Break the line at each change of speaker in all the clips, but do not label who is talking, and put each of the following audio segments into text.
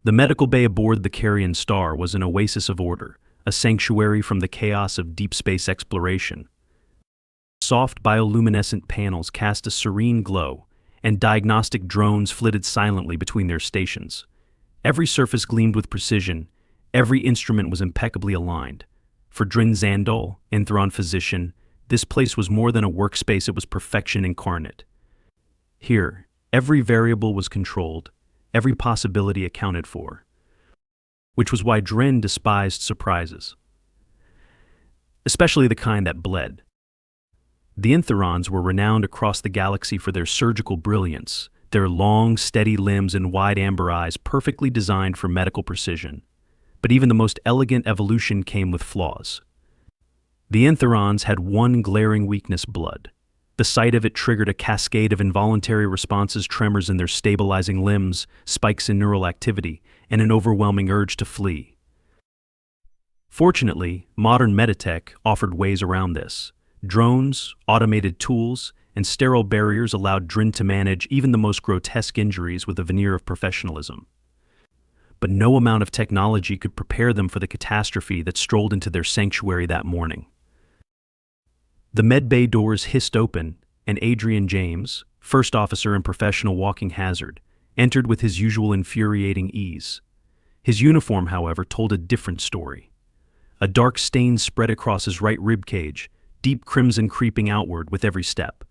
The medical bay aboard the Carrion Star was an oasis of order, a sanctuary from the chaos of deep space exploration. Soft bioluminescent panels cast a serene glow, and diagnostic drones flitted silently between their stations. Every surface gleamed with precision, every instrument was impeccably aligned. For Drin Zandol, Enthron physician, this place was more than a workspace, it was perfection incarnate. Here, every variable was controlled, every possibility accounted for. Which was why Drin despised surprises. Especially the kind that bled. The Entherons were renowned across the galaxy for their surgical brilliance, their long, steady limbs and wide amber eyes perfectly designed for medical precision. But even the most elegant evolution came with flaws. The Entherons had one glaring weakness: blood. The sight of it triggered a cascade of involuntary responses, tremors in their stabilizing limbs, spikes in neural activity, and an overwhelming urge to flee. Fortunately, modern meditech offered ways around this. Drones, automated tools, and sterile barriers allowed Drin to manage even the most grotesque injuries with a veneer of professionalism. But no amount of technology could prepare them for the catastrophe that strolled into their sanctuary that morning. The medbay doors hissed open, and Adrian James, first officer and professional walking hazard, entered with his usual infuriating ease. His uniform, however, told a different story. A dark stain spread across his right rib cage, deep crimson creeping outward with every step.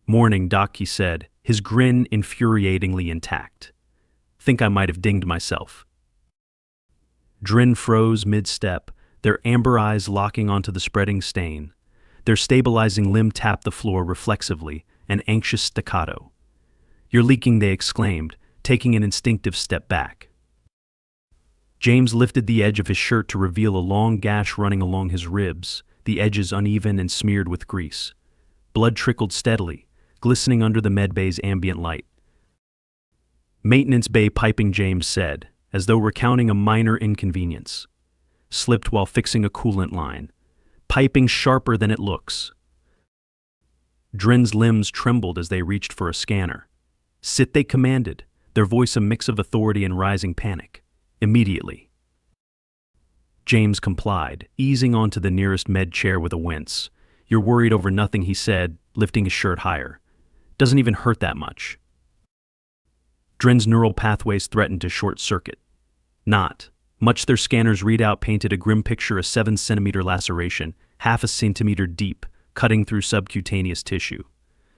"Morning, Doc," he said, his grin infuriatingly intact. "Think I might have dinged myself." Drin froze mid-step, their amber eyes locking onto the spreading stain. Their stabilizing limb tapped the floor reflexively, an anxious staccato. "You're leaking," they exclaimed, taking an instinctive step back. James lifted the edge of his shirt to reveal a long gash running along his ribs, the edges uneven and smeared with grease. Blood trickled steadily, glistening under the medbay's ambient light. "Maintenance bay piping," James said, as though recounting a minor inconvenience. "Slipped while fixing a coolant line. Piping sharper than it looks." Drin's limbs trembled as they reached for a scanner. "Sit," they commanded, their voice a mix of authority and rising panic. "Immediately." James complied, easing onto the nearest med chair with a wince. "You're worried over nothing," he said, lifting his shirt higher. "Doesn't even hurt that much." Drin's neural pathways threatened to short-circuit. Not. Much their scanner's readout painted a grim picture: a 7-centimeter laceration, half a centimeter deep, cutting through subcutaneous tissue.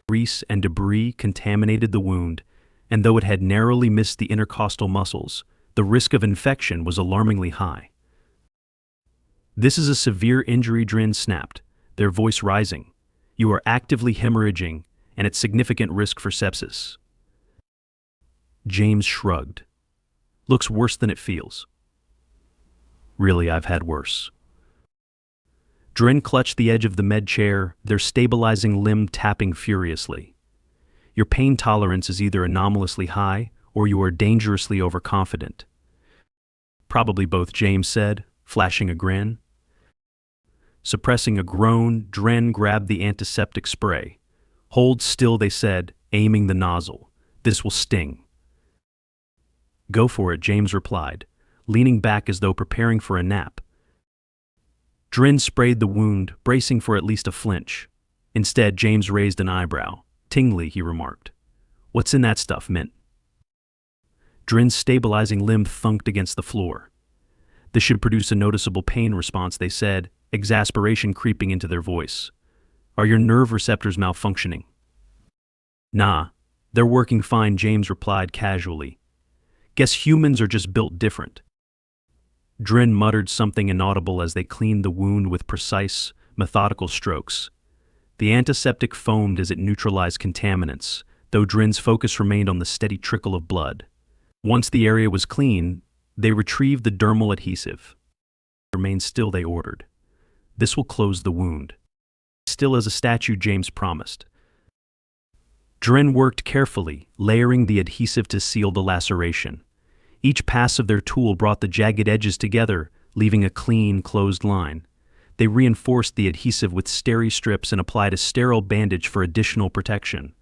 Grease and debris contaminated the wound, and though it had narrowly missed the intercostal muscles, the risk of infection was alarmingly high. "This is a severe injury," Drin snapped, their voice rising. "You are actively hemorrhaging, and at significant risk for sepsis." James shrugged. "Looks worse than it feels." "Really, I've had worse." Drin clutched the edge of the med chair, their stabilizing limb tapping furiously. "Your pain tolerance is either anomalously high or you are dangerously overconfident." "Probably both," James said, flashing a grin. Suppressing a groan, Drin grabbed the antiseptic spray. "Hold still," they said, aiming the nozzle. "This will sting." "Go for it," James replied, leaning back as though preparing for a nap. Drin sprayed the wound, bracing for at least a flinch. Instead, James raised an eyebrow. "Tingly," he remarked. "What's in that stuff, Mint?" Drin's stabilizing limb thunked against the floor. "This should produce a noticeable pain response," they said, exasperation creeping into their voice. "Are your nerve receptors malfunctioning?" "Nah, they're working fine," James replied casually. "Guess humans are just built different." Drin muttered something inaudible as they cleaned the wound with precise, methodical strokes. The antiseptic foamed as it neutralized contaminants, though Drin's focus remained on the steady trickle of blood. Once the area was clean, they retrieved the dermal adhesive. "Remain still," they ordered. "This will close the wound." "Still as a statue," James promised. Drin worked carefully, layering the adhesive to seal the laceration. Each pass of their tool brought the jagged edges together, leaving a clean, closed line. They reinforced the adhesive with steri strips and applied a sterile bandage for additional protection.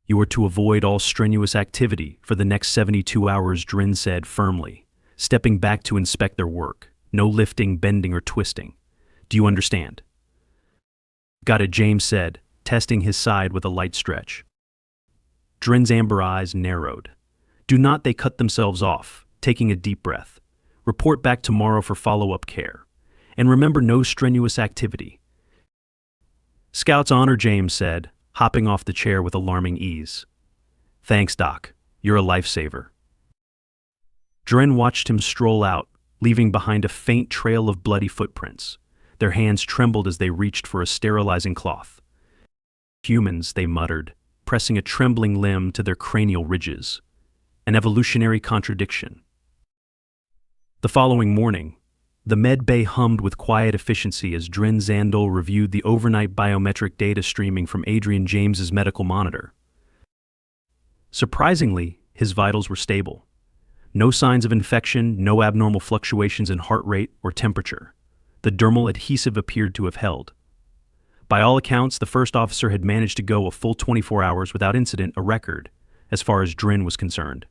You are to avoid all strenuous activity for the next 72 hours, Drin said firmly, stepping back to inspect their work. No lifting, bending, or twisting. Do you understand? Got it, James said, testing his side with a light stretch. Drin's amber eyes narrowed. Do not they cut themselves off, taking a deep breath. Report back tomorrow for follow-up care. And remember, no strenuous activity. Scout's honor, James said, hopping off the chair with alarming ease. Thanks, Doc. You're a lifesaver. Drin watched him stroll out, leaving behind a faint trail of bloody footprints. Their hands trembled as they reached for a sterilizing cloth. Humans, they muttered, pressing a trembling limb to their cranial ridges. An evolutionary contradiction. The following morning, the med bay hummed with quiet efficiency as Drin Zandol reviewed the overnight biometric data streaming from Adrian James's medical monitor. Surprisingly, his vitals were stable. No signs of infection, no abnormal fluctuations in heart rate or temperature. The dermal adhesive appeared to have held. By all accounts, the first officer had managed to go a full 24 hours without incident, a record, as far as Drin was concerned.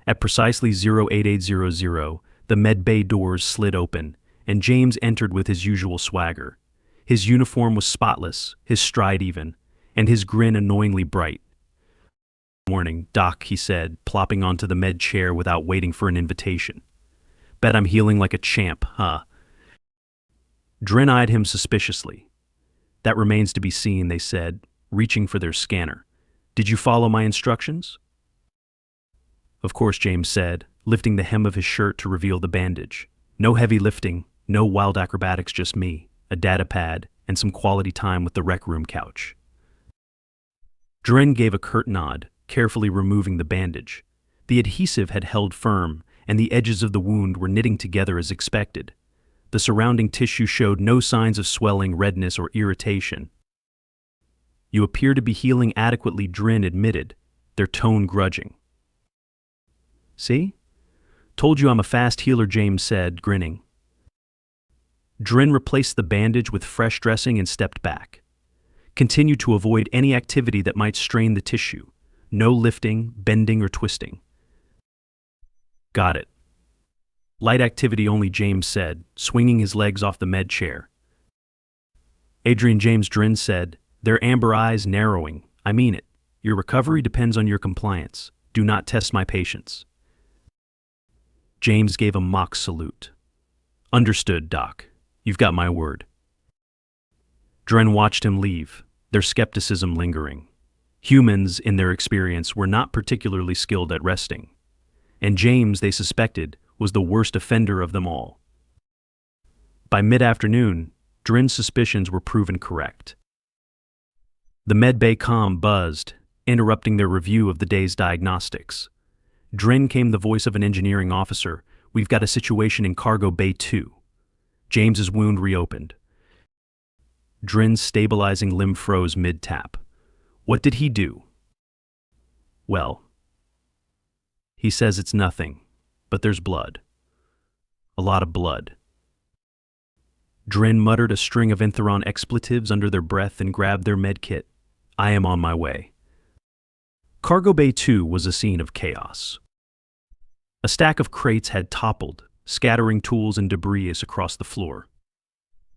At precisely 08800, the med bay doors slid open, and James entered with his usual swagger. His uniform was spotless, his stride even, and his grin annoyingly bright. Morning, Doc, he said, plopping onto the med chair without waiting for an invitation. Bet I'm healing like a champ, huh? Drin eyed him suspiciously. That remains to be seen, they said, reaching for their scanner. Did you follow my instructions? Of course, James said, lifting the hem of his shirt to reveal the bandage. No heavy lifting, no wild acrobatics, just me, a data pad, and some quality time with the rec room couch. Drin gave a curt nod, carefully removing the bandage. The adhesive had held firm, and the edges of the wound were knitting together as expected. The surrounding tissue showed no signs of swelling, redness, or irritation. You appear to be healing adequately, Drin admitted, their tone grudging. See? Told you I'm a fast healer, James said, grinning. Drin replaced the bandage with fresh dressing and stepped back. Continue to avoid any activity that might strain the tissue. No lifting, bending, or twisting. Got it. Light activity only, James said, swinging his legs off the med chair. Adrian James, Drin said, their amber eyes narrowing. I mean it. Your recovery depends on your compliance. Do not test my patience. James gave a mock salute. Understood, Doc. You've got my word. Drin watched him leave, their skepticism lingering. Humans, in their experience, were not particularly skilled at resting. And James, they suspected, was the worst offender of them all. By mid-afternoon, Drin's suspicions were proven correct. The medbay comm buzzed, interrupting their review of the day's diagnostics. Drin came the voice of an engineering officer. We've got a situation in Cargo Bay 2. James's wound reopened. Drin's stabilizing limb froze mid-tap. What did he do? Well, he says it's nothing, but there's blood. A lot of blood. Drin muttered a string of Entheron expletives under their breath and grabbed their med kit. I am on my way. Cargo Bay 2 was a scene of chaos. A stack of crates had toppled, scattering tools and debris across the floor.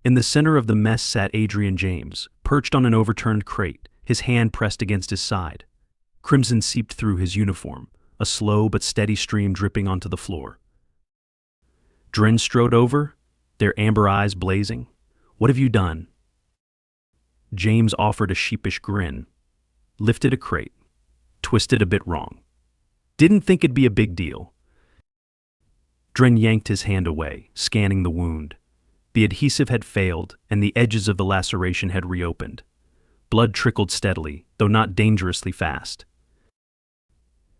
In the center of the mess sat Adrian James, perched on an overturned crate, his hand pressed against his side. Crimson seeped through his uniform, a slow but steady stream dripping onto the floor. Drin strode over, their amber eyes blazing. What have you done? James offered a sheepish grin, lifted a crate, twisted a bit wrong. Didn't think it'd be a big deal. Drin yanked his hand away, scanning the wound. The adhesive had failed, and the edges of the laceration had reopened. Blood trickled steadily, though not dangerously fast.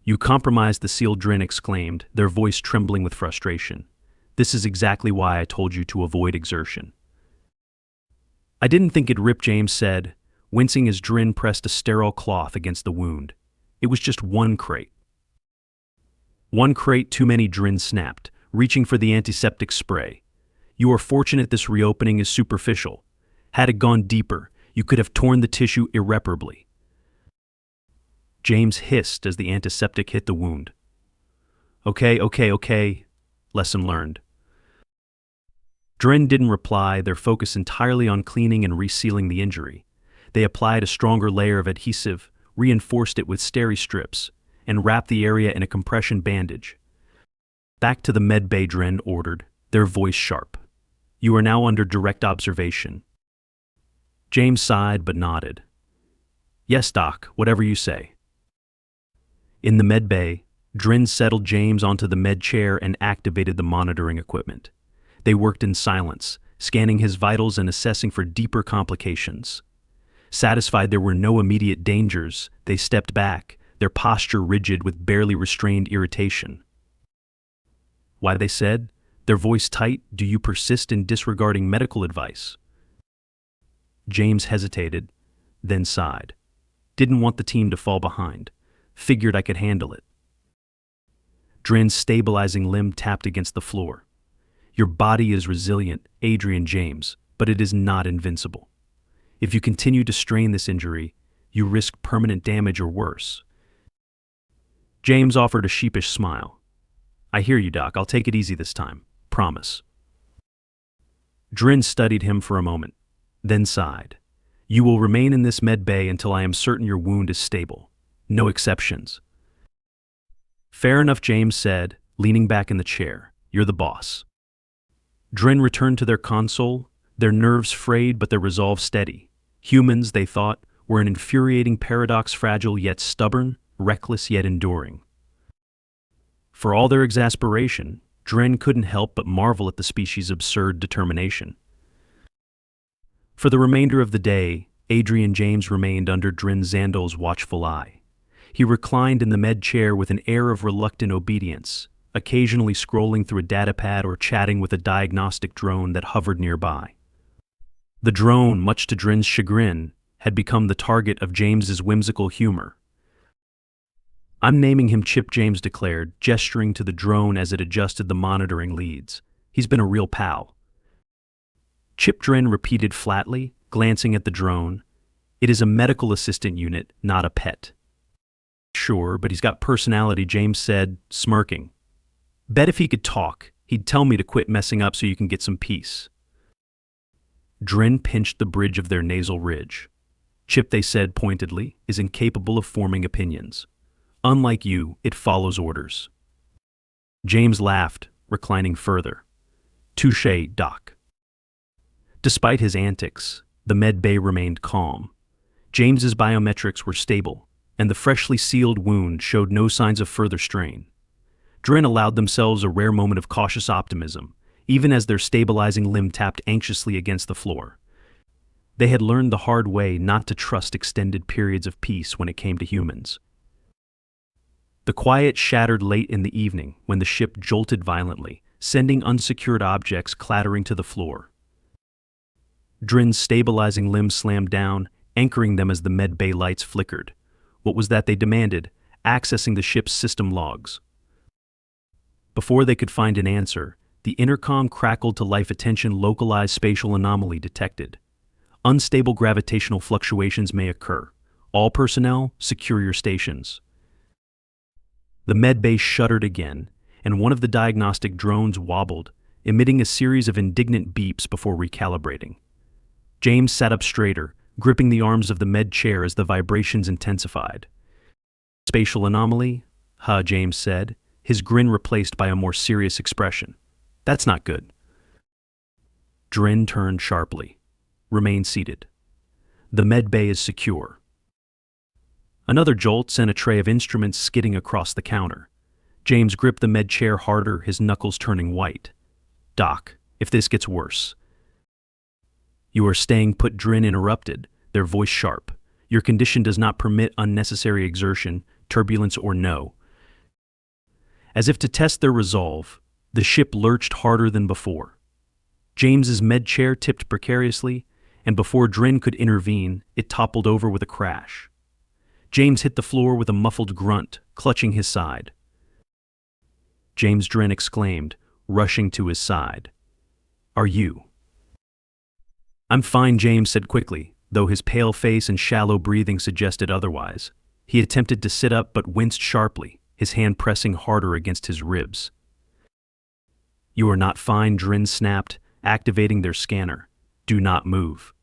You compromised the seal, Drin exclaimed, their voice trembling with frustration. This is exactly why I told you to avoid exertion. I didn't think it'd rip, James said, wincing as Drin pressed a sterile cloth against the wound. It was just one crate. One crate too many, Drin snapped, reaching for the antiseptic spray. You are fortunate this reopening is superficial. Had it gone deeper, you could have torn the tissue irreparably. James hissed as the antiseptic hit the wound. Okay. Lesson learned. Dren didn't reply, their focus entirely on cleaning and resealing the injury. They applied a stronger layer of adhesive, reinforced it with steri strips, and wrapped the area in a compression bandage. Back to the med bay, Dren ordered, their voice sharp. You are now under direct observation. James sighed but nodded. Yes, Doc, whatever you say. In the med bay, Dren settled James onto the med chair and activated the monitoring equipment. They worked in silence, scanning his vitals and assessing for deeper complications. Satisfied there were no immediate dangers, they stepped back, their posture rigid with barely restrained irritation. Why, they said, their voice tight, do you persist in disregarding medical advice? James hesitated, then sighed. Didn't want the team to fall behind. Figured I could handle it. Dren's stabilizing limb tapped against the floor. Your body is resilient, Adrian James, but it is not invincible. If you continue to strain this injury, you risk permanent damage or worse. James offered a sheepish smile. I hear you, Doc. I'll take it easy this time. Promise. Dren studied him for a moment, then sighed. You will remain in this med bay until I am certain your wound is stable. No exceptions. Fair enough, James said, leaning back in the chair. You're the boss. Dren returned to their console, their nerves frayed but their resolve steady. Humans, they thought, were an infuriating paradox, fragile yet stubborn, reckless yet enduring. For all their exasperation, Dren couldn't help but marvel at the species' absurd determination. For the remainder of the day, Adrian James remained under Dren Zandal's watchful eye. He reclined in the med chair with an air of reluctant obedience, occasionally scrolling through a datapad or chatting with a diagnostic drone that hovered nearby. The drone, much to Dren's chagrin, had become the target of James's whimsical humor. I'm naming him Chip, James declared, gesturing to the drone as it adjusted the monitoring leads. He's been a real pal. Chip, Dren repeated flatly, glancing at the drone. It is a medical assistant unit, not a pet. Sure, but he's got personality, James said, smirking. Bet if he could talk, he'd tell me to quit messing up so you can get some peace. Dren pinched the bridge of their nasal ridge. Chip, they said pointedly, is incapable of forming opinions. Unlike you, it follows orders. James laughed, reclining further. Touché, Doc. Despite his antics, the med bay remained calm. James's biometrics were stable, and the freshly sealed wound showed no signs of further strain. Dren allowed themselves a rare moment of cautious optimism, even as their stabilizing limb tapped anxiously against the floor. They had learned the hard way not to trust extended periods of peace when it came to humans. The quiet shattered late in the evening when the ship jolted violently, sending unsecured objects clattering to the floor. Dren's stabilizing limb slammed down, anchoring them as the med bay lights flickered. What was that they demanded? Accessing the ship's system logs. Before they could find an answer, the intercom crackled to life. Attention, localized spatial anomaly detected. Unstable gravitational fluctuations may occur. All personnel, secure your stations. The med bay shuddered again, and one of the diagnostic drones wobbled, emitting a series of indignant beeps before recalibrating. James sat up straighter, gripping the arms of the med chair as the vibrations intensified. Spatial anomaly? Huh, James said, his grin replaced by a more serious expression. That's not good. Dren turned sharply. Remain seated. The med bay is secure. Another jolt sent a tray of instruments skidding across the counter. James gripped the med chair harder, his knuckles turning white. Doc, if this gets worse. You are staying put, Dren interrupted, their voice sharp. Your condition does not permit unnecessary exertion, turbulence or no. As if to test their resolve, the ship lurched harder than before. James's med chair tipped precariously, and before Dren could intervene, it toppled over with a crash. James hit the floor with a muffled grunt, clutching his side. James, Dren exclaimed, rushing to his side. Are you? I'm fine, James said quickly, though his pale face and shallow breathing suggested otherwise. He attempted to sit up but winced sharply, his hand pressing harder against his ribs. "You are not fine," Drin snapped, activating their scanner. "Do not move."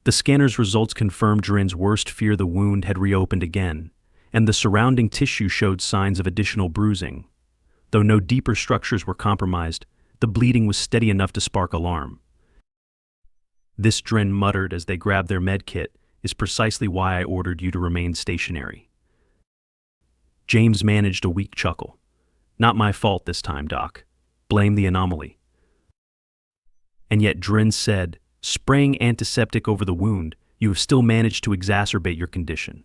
The scanner's results confirmed Drin's worst fear: the wound had reopened again, and the surrounding tissue showed signs of additional bruising. Though no deeper structures were compromised, the bleeding was steady enough to spark alarm. "This," Drin muttered as they grabbed their medkit, "is precisely why I ordered you to remain stationary." James managed a weak chuckle. "Not my fault this time, Doc. Blame the anomaly." "And yet," Drin said, "spraying antiseptic over the wound, you have still managed to exacerbate your condition."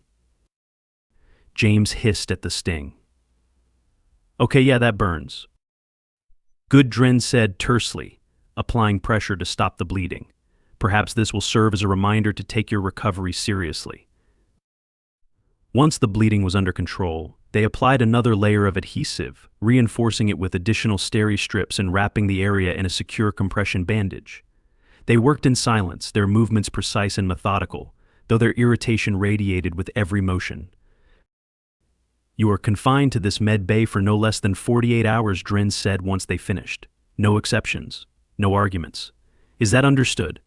James hissed at the sting. "Okay, yeah, that burns." "Good," Drin said tersely, applying pressure to stop the bleeding. "Perhaps this will serve as a reminder to take your recovery seriously." Once the bleeding was under control, they applied another layer of adhesive, reinforcing it with additional steri strips and wrapping the area in a secure compression bandage. They worked in silence, their movements precise and methodical, though their irritation radiated with every motion. "You are confined to this med bay for no less than 48 hours, Drin said once they finished. "No exceptions, no arguments. Is that understood?"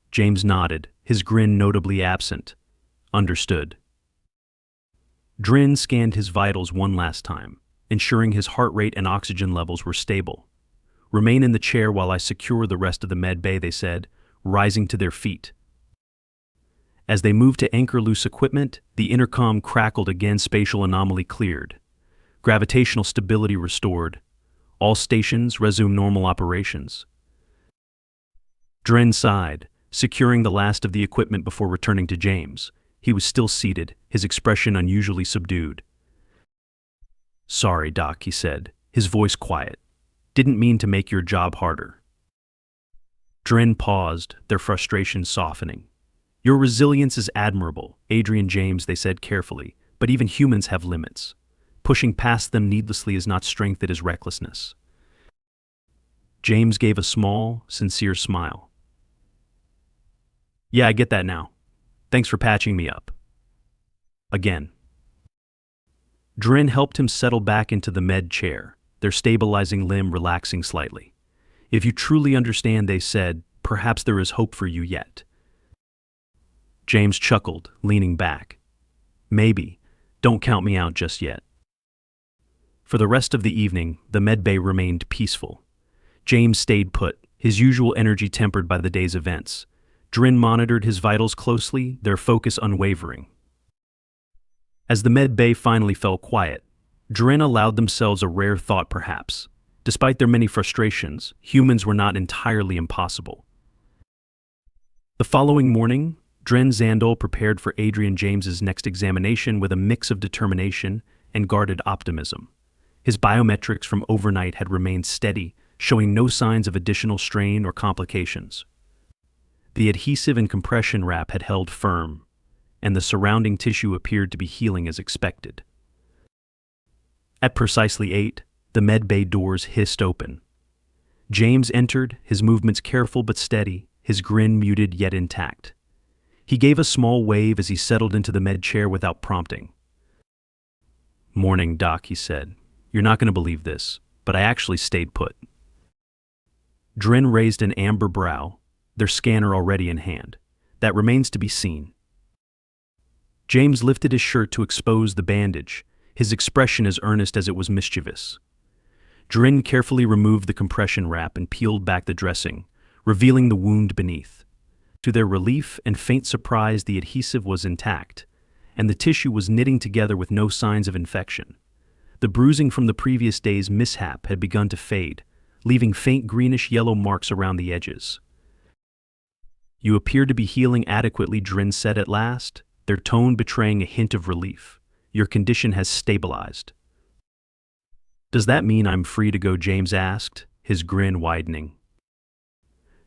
James nodded, his grin notably absent. "Understood." Drin scanned his vitals one last time, ensuring his heart rate and oxygen levels were stable. "Remain in the chair while I secure the rest of the med bay," they said, rising to their feet. As they moved to anchor loose equipment, the intercom crackled again. "Spatial anomaly cleared. Gravitational stability restored. All stations resume normal operations." Drin sighed, securing the last of the equipment before returning to James. He was still seated, his expression unusually subdued. "Sorry, Doc," he said, his voice quiet. "Didn't mean to make your job harder." Drin paused, their frustration softening. "Your resilience is admirable, Adrian James," they said carefully, "but even humans have limits. Pushing past them needlessly is not strength, it is recklessness." James gave a small, sincere smile. "Yeah, I get that now. Thanks for patching me up." Again. Drin helped him settle back into the med chair, their stabilizing limb relaxing slightly. "If you truly understand," they said, "perhaps there is hope for you yet." James chuckled, leaning back. "Maybe. Don't count me out just yet." For the rest of the evening, the med bay remained peaceful. James stayed put, his usual energy tempered by the day's events. Drin monitored his vitals closely, their focus unwavering. As the med bay finally fell quiet, Drin allowed themselves a rare thought perhaps. Despite their many frustrations, humans were not entirely impossible. The following morning, Drin Zandol prepared for Adrian James's next examination with a mix of determination and guarded optimism. His biometrics from overnight had remained steady, showing no signs of additional strain or complications. The adhesive and compression wrap had held firm, and the surrounding tissue appeared to be healing as expected. At precisely 8, the med bay doors hissed open. James entered, his movements careful but steady, his grin muted yet intact. He gave a small wave as he settled into the med chair without prompting. "Morning, Doc," he said. "You're not going to believe this, but I actually stayed put." Drin raised an amber brow, their scanner already in hand. "That remains to be seen." James lifted his shirt to expose the bandage, his expression as earnest as it was mischievous. Drin carefully removed the compression wrap and peeled back the dressing, revealing the wound beneath. To their relief and faint surprise, the adhesive was intact, and the tissue was knitting together with no signs of infection. The bruising from the previous day's mishap had begun to fade, leaving faint greenish-yellow marks around the edges. "You appear to be healing adequately," Drin said at last, their tone betraying a hint of relief. "Your condition has stabilized." "Does that mean I'm free to go?" James asked, his grin widening.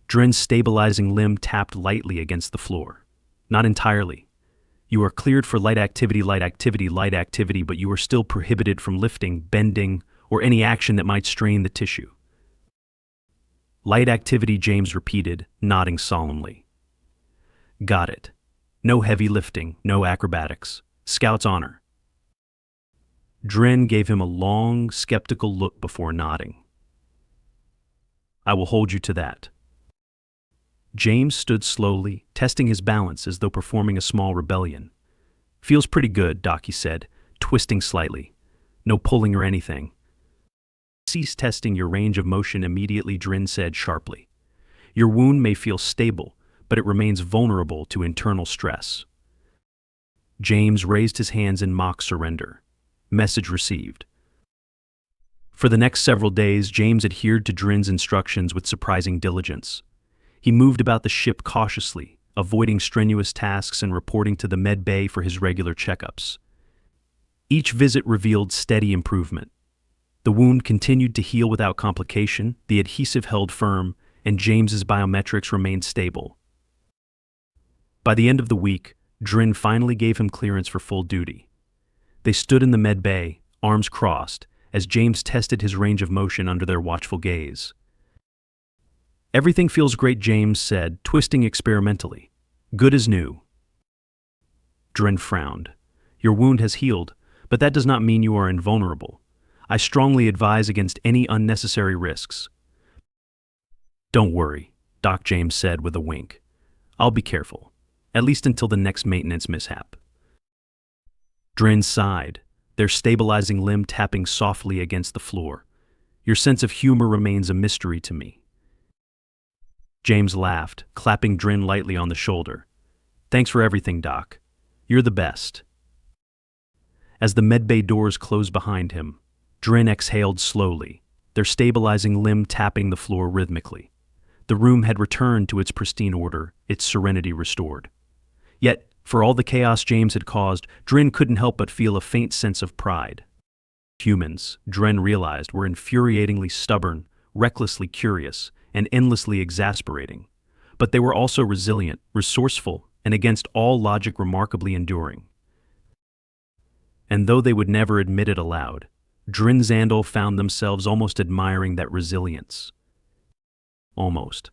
Drin's stabilizing limb tapped lightly against the floor. "Not entirely. You are cleared for light activity, but you are still prohibited from lifting, bending, or any action that might strain the tissue." "Light activity," James repeated, nodding solemnly. "Got it. No heavy lifting, no acrobatics. Scout's honor. Drin gave him a long, skeptical look before nodding. I will hold you to that. James stood slowly, testing his balance as though performing a small rebellion. Feels pretty good, Doc, he said, twisting slightly. No pulling or anything. Cease testing your range of motion immediately, Drin said sharply. Your wound may feel stable, but it remains vulnerable to internal stress. James raised his hands in mock surrender. Message received. For the next several days, James adhered to Drin's instructions with surprising diligence. He moved about the ship cautiously, avoiding strenuous tasks and reporting to the med bay for his regular checkups. Each visit revealed steady improvement. The wound continued to heal without complication, the adhesive held firm, and James's biometrics remained stable. By the end of the week, Drin finally gave him clearance for full duty. They stood in the med bay, arms crossed, as James tested his range of motion under their watchful gaze. Everything feels great, James said, twisting experimentally. Good as new. Drin frowned. Your wound has healed, but that does not mean you are invulnerable. I strongly advise against any unnecessary risks. Don't worry, Doc James said with a wink. I'll be careful, at least until the next maintenance mishap. Drin sighed, their stabilizing limb tapping softly against the floor. Your sense of humor remains a mystery to me. James laughed, clapping Drin lightly on the shoulder. Thanks for everything, Doc. You're the best. As the medbay doors closed behind him, Drin exhaled slowly, their stabilizing limb tapping the floor rhythmically. The room had returned to its pristine order, its serenity restored. Yet, for all the chaos James had caused, Drin couldn't help but feel a faint sense of pride. Humans, Drin realized, were infuriatingly stubborn, recklessly curious, and endlessly exasperating. But they were also resilient, resourceful, and against all logic remarkably enduring. And though they would never admit it aloud, Drin Zandal found themselves almost admiring that resilience. Almost.